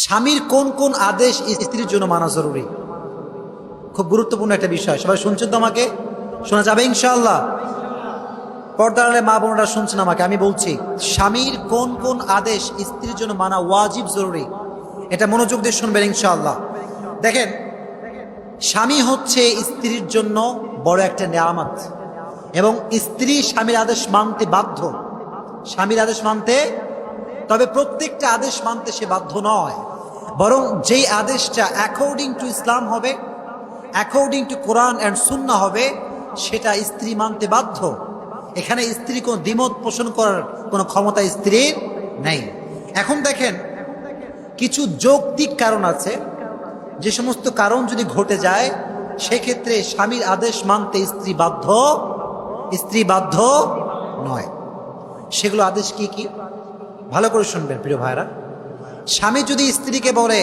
স্বামীর কোন কোন আদেশ স্ত্রীর জন্য মানা জরুরি? খুব গুরুত্বপূর্ণ একটা বিষয়। সবাই শুনছেন তো? আমাকে শোনা যাবে ইনশাআল্লাহ? পর্দার আড়ালে মা বোনরা শুনছেন আমাকে? আমি বলছি, স্বামীর কোন কোন আদেশ স্ত্রীর জন্য মানা ওয়াজিব, জরুরি। এটা মনোযোগ দিয়ে শুনবেন ইনশাআল্লাহ। দেখেন, স্বামী হচ্ছে স্ত্রীর জন্য বড় একটা নেয়ামত, এবং স্ত্রী স্বামীর আদেশ মানতে বাধ্য। স্বামীর আদেশ মানতে, তবে প্রত্যেকটা আদেশ মানতে সে বাধ্য নয়, বরং যেই আদেশটা অ্যাকর্ডিং টু ইসলাম হবে, অ্যাকর্ডিং টু কোরআন অ্যান্ড সুন্নাহ হবে, সেটা স্ত্রী মানতে বাধ্য। এখানে স্ত্রী কোনো দ্বিমত পোষণ করার কোনো ক্ষমতা স্ত্রীর নেই। এখন দেখেন, কিছু যৌক্তিক কারণ আছে, যে সমস্ত কারণ যদি ঘটে যায় সেক্ষেত্রে স্বামীর আদেশ মানতে স্ত্রী বাধ্য নয়। সেগুলো আদেশ কি কি? ভালো করে শুনবেন প্রিয় ভাইরা। স্বামী যদি স্ত্রীকে বলে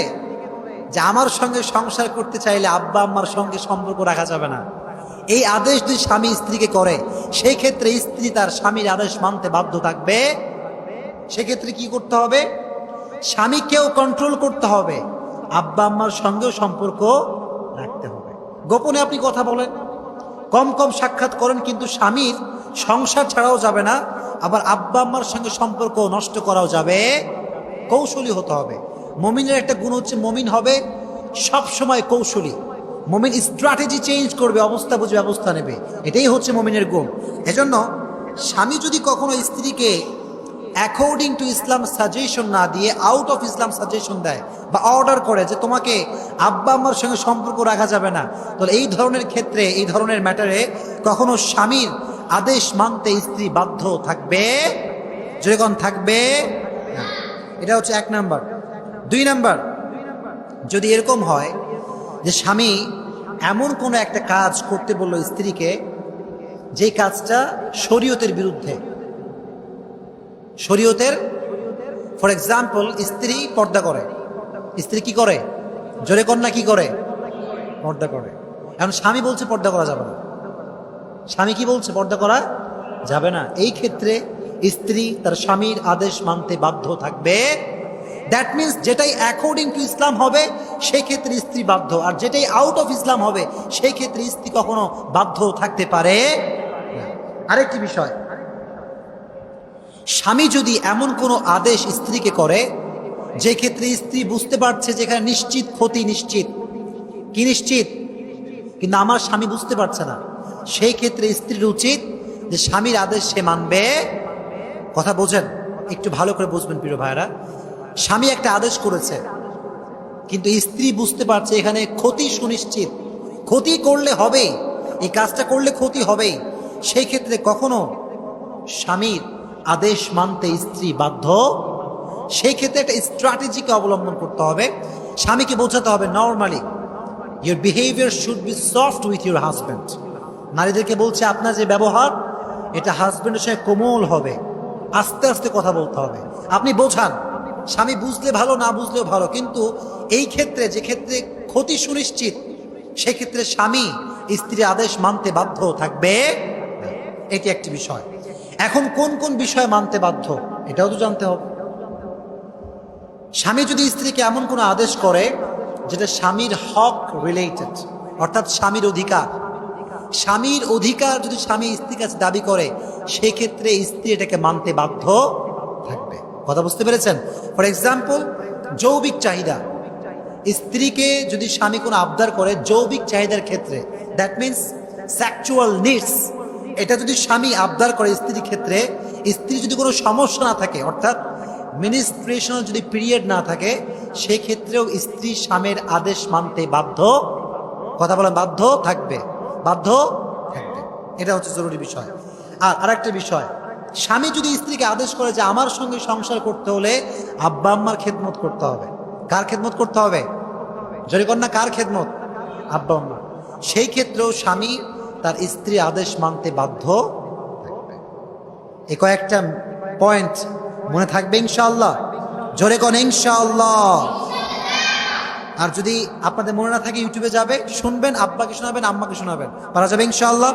যে আমার সঙ্গে সংসার করতে চাইলে আব্বা আম্মার সঙ্গে সম্পর্ক রাখা যাবে না, এই আদেশ যদি স্বামী স্ত্রীকে করে, সেই ক্ষেত্রে স্ত্রী তার স্বামীর আদেশ মানতে বাধ্য থাকবে। সেক্ষেত্রে কি করতে হবে? স্বামীকেও কন্ট্রোল করতে হবে, আব্বা আম্মার সঙ্গেও সম্পর্ক রাখতে হবে। গোপনে আপনি কথা বলেন, কম কম সাক্ষাৎ করেন, কিন্তু স্বামীর সংসার ছাড়াও যাবে না, আবার আব্বা আম্মার সঙ্গে সম্পর্ক নষ্ট করাও যাবে। কৌশলী হতে হবে। মমিনের একটা গুণ হচ্ছে, মমিন হবে সব সময় কৌশলী। মমিন স্ট্র্যাটেজি চেঞ্জ করবে, অবস্থা বুঝে ব্যবস্থা নেবে। এটাই হচ্ছে মমিনের গুণ। এজন্য স্বামী যদি কখনো স্ত্রীকে অ্যাকর্ডিং টু ইসলাম সাজেশন না দিয়ে আউট অফ ইসলাম সাজেশন দেয় বা অর্ডার করে যে তোমাকে আব্বা আম্মার সঙ্গে সম্পর্ক রাখা যাবে না, তাহলে এই ধরনের ক্ষেত্রে, এই ধরনের ম্যাটারে কখনো স্বামীর আদেশ মানতে স্ত্রী বাধ্য থাকবে, যেরকম থাকবে না। এটা হচ্ছে 1 নাম্বার। 2 নাম্বার, যদি এরকম হয় যে স্বামী এমন কোনো একটা কাজ করতে বলল স্ত্রীকে, যে কাজটা শরীয়তের বিরুদ্ধে, শরীয়তের, ফর এক্সাম্পল, স্ত্রী পর্দা করে। স্ত্রী কি করে? জোরে কন্যা কি করে? পর্দা করে। এখন স্বামী বলছে পর্দা করা যাবে না। স্বামী কি বলছে? পর্দা করা যাবে না। এই ক্ষেত্রে স্ত্রী তার স্বামীর আদেশ মানতে বাধ্য থাকবে। দ্যাট মিনস যেটাই অ্যাকর্ডিং টু ইসলাম হবে সেই ক্ষেত্রে স্ত্রী বাধ্য, আর যেটাই আউট অফ ইসলাম হবে সেই ক্ষেত্রে স্ত্রী কখনো বাধ্য থাকতে পারে না। আরেকটি বিষয়, স্বামী যদি এমন কোনো আদেশ স্ত্রীকে করে যে ক্ষেত্রে স্ত্রী বুঝতে পারছে যেখানে নিশ্চিত ক্ষতি, নিশ্চিত কি নিশ্চিত, কিন্তু আমার স্বামী বুঝতে পারছে না, সেই ক্ষেত্রে স্ত্রীর উচিত যে স্বামীর আদেশ সে মানবে। কথা বোঝেন? একটু ভালো করে বুঝবেন প্রিয় ভাইরা। স্বামী একটা আদেশ করেছে, কিন্তু স্ত্রী বুঝতে পারছে এখানে ক্ষতি সুনিশ্চিত, ক্ষতি করলে হবে, এই কাজটা করলে ক্ষতি হবেই, সেই ক্ষেত্রে কখনো স্বামীর আদেশ মানতে স্ত্রী বাধ্য। সেই ক্ষেত্রে একটা স্ট্র্যাটেজিকে অবলম্বন করতে হবে। স্বামীকে বোঝাতে হবে, normally your behaviour should be soft with your husband. নারীদেরকে বলছে আপনার যে ব্যবহার, এটা হাজব্যান্ডের সঙ্গে কোমল হবে, আস্তে আস্তে কথা বলতে হবে। আপনি বোঝান, স্বামী বুঝলে ভালো, না বুঝলেও ভালো, কিন্তু এই ক্ষেত্রে, যে ক্ষেত্রে ক্ষতি সুনিশ্চিত, সেক্ষেত্রে স্বামী স্ত্রীর আদেশ মানতে বাধ্য থাকবে। এটি একটি বিষয়। এখন কোন কোন বিষয় মানতে বাধ্য এটাও তো জানতে হবে। স্বামী যদি স্ত্রীকে এমন কোনো আদেশ করে যেটা স্বামীর হক রিলেটেড, অর্থাৎ স্বামীর অধিকার, স্বামীর অধিকার যদি স্বামী স্ত্রীর কাছে দাবি করে, সেক্ষেত্রে স্ত্রী এটাকে মানতে বাধ্য থাকবে। কথা বুঝতে পেরেছেন? ফর এক্সাম্পল, যৌবিক চাহিদা, স্ত্রীকে যদি স্বামী কোনো আবদার করে যৌবিক চাহিদার ক্ষেত্রে, দ্যাট মিনস সেক্সুয়াল নিডস, এটা যদি স্বামী আবদার করে স্ত্রীর ক্ষেত্রে, স্ত্রী যদি কোনো সমস্যা না থাকে, অর্থাৎ মিনিস্ট্রেশনাল যদি পিরিয়ড না থাকে, সেক্ষেত্রেও স্ত্রী স্বামীর আদেশ মানতে বাধ্য। কথা বলেন, বাধ্য থাকবে, বাধ্য থাকবে। এটা হচ্ছে জরুরি বিষয়। আর আরেকটা বিষয়, স্বামী যদি স্ত্রীকে আদেশ করে যে আমার সঙ্গে সংসার করতে হলে আব্বা আম্মার খেদমত করতে হবে। কার খেদমত করতে হবে? জোরে কন্যা, কার খেদমত? আব্বা আম্মা। সেই ক্ষেত্রেও স্বামী তার স্ত্রী আদেশ মানতে বাধ্য থাকবে। এই কয়েকটা পয়েন্ট মনে থাকবে ইনশাআল্লাহ। জোরে কোন ইনশাআল্লাহ। আর যদি আপনাদের মনে না থাকে, ইউটিউবে যাবে, শুনবেন, আব্বাকে শোনাবেন, আম্মাকে শোনাবেন, পারা যাবে ইনশাআল্লাহ।